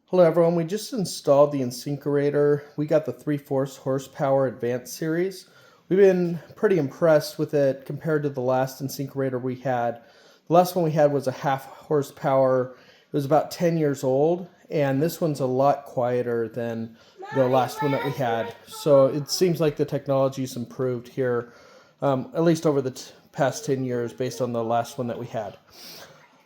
Hello everyone, we just installed the Insinkerator. We got the 3/4 horsepower advanced series. We've been pretty impressed with it compared to the last Insinkerator we had. The last one we had was a 1/2 horsepower. It was about 10 years old, and this one's a lot quieter than the last one that we had. So it seems like the technology's improved here, at least over the past 10 years based on the last one that we had.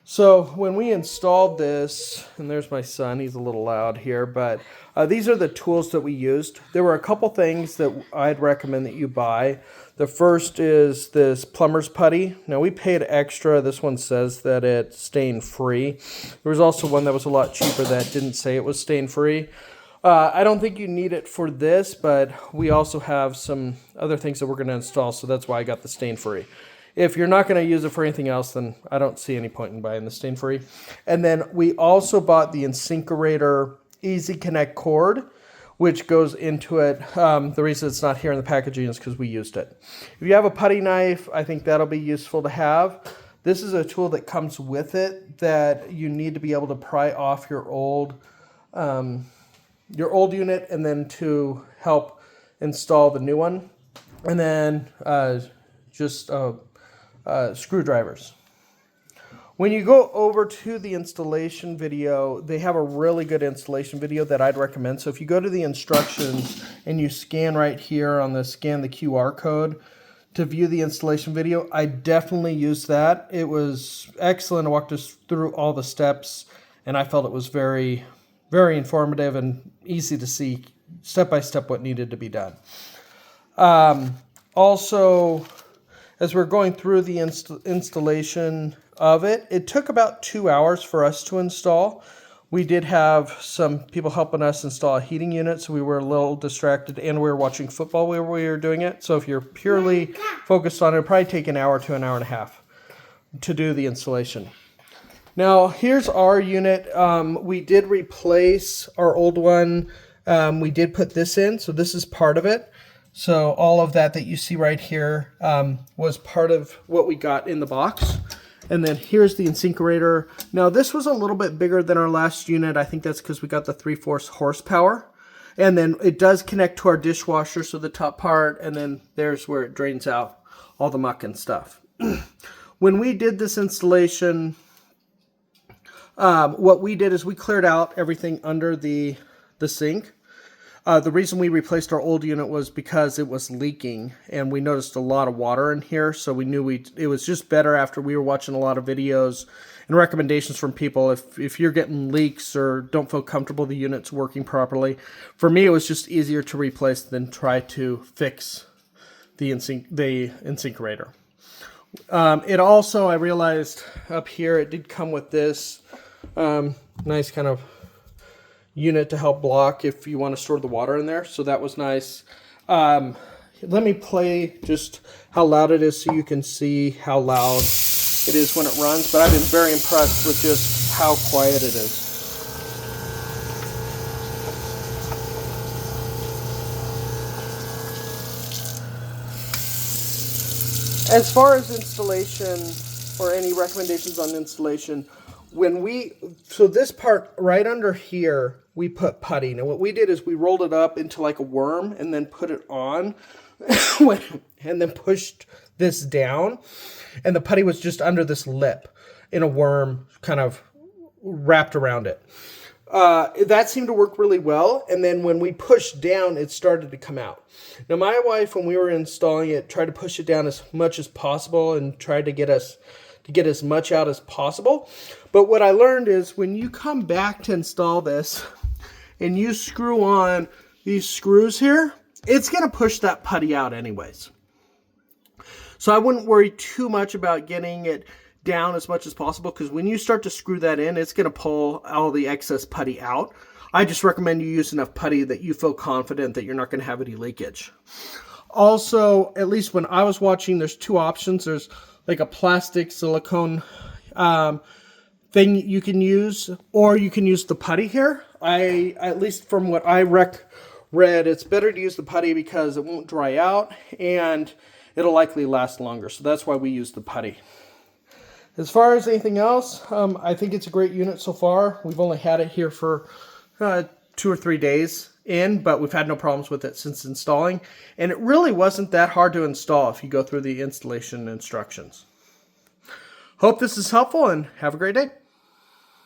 So when we installed this, and there's my son, he's a little loud here, but these are the tools that we used. There were a couple things that I'd recommend that you buy. The first is this plumber's putty. Now we paid extra. This one says that it's stain free. There was also one that was a lot cheaper that didn't say it was stain free. I don't think you need it for this, but we also have some other things that we're going to install, so that's why I got the stain free. If you're not going to use it for anything else, then I don't see any point in buying the stain free. And then we also bought the Insinkerator Easy Connect cord, which goes into it. The reason it's not here in the packaging is because we used it. If you have a putty knife, I think that'll be useful to have. This is a tool that comes with it that you need to be able to pry off your old unit and then to help install the new one. And then screwdrivers. When you go over to the installation video, they have a really good installation video that I'd recommend. So if you go to the instructions and you scan right here on the scan the QR code to view the installation video, I definitely used that. It was excellent. It walked us through all the steps, and I felt it was very, very informative and easy to see step by step what needed to be done. Also, as we're going through the installation of it, it took about 2 hours for us to install. We did have some people helping us install a heating unit, so we were a little distracted, and we were watching football while we were doing it. So if you're purely focused on it, it'll probably take an hour to an hour and a half to do the installation. Now, here's our unit. We did replace our old one. We did put this in, so this is part of it. So all of that you see right here was part of what we got in the box. And then here's the Insinkerator. Now this was a little bit bigger than our last unit. I think that's because we got the 3/4 horsepower. And then it does connect to our dishwasher, so the top part, and then there's where it drains out all the muck and stuff. When we did this installation, what we did is we cleared out everything under the sink. The reason we replaced our old unit was because it was leaking, and we noticed a lot of water in here, so we knew it was just better after we were watching a lot of videos and recommendations from people. If you're getting leaks or don't feel comfortable the unit's working properly, for me it was just easier to replace than try to fix the Insinkerator. It also, I realized up here, it did come with this nice kind of unit to help block if you want to store the water in there, so that was nice. Let me play just how loud it is so you can see how loud it is when it runs, but I've been very impressed with just how quiet it is. As far as installation or any recommendations on installation, so this part right under here, we put putty. Now what we did is we rolled it up into like a worm and then put it on and then pushed this down, and the putty was just under this lip in a worm kind of wrapped around it. That seemed to work really well, and then when we pushed down, it started to come out. Now my wife, when we were installing it, tried to push it down as much as possible and tried to get as much out as possible. But what I learned is when you come back to install this and you screw on these screws here, it's going to push that putty out anyways. So I wouldn't worry too much about getting it down as much as possible, because when you start to screw that in, it's going to pull all the excess putty out. I just recommend you use enough putty that you feel confident that you're not going to have any leakage. Also, at least when I was watching, there's two options. There's like a plastic silicone thing you can use, or you can use the putty here. At least from what I read, it's better to use the putty because it won't dry out and it'll likely last longer. So that's why we use the putty. As far as anything else, I think it's a great unit so far. We've only had it here for 2 or 3 days in, but we've had no problems with it since installing. And it really wasn't that hard to install if you go through the installation instructions. Hope this is helpful and have a great day.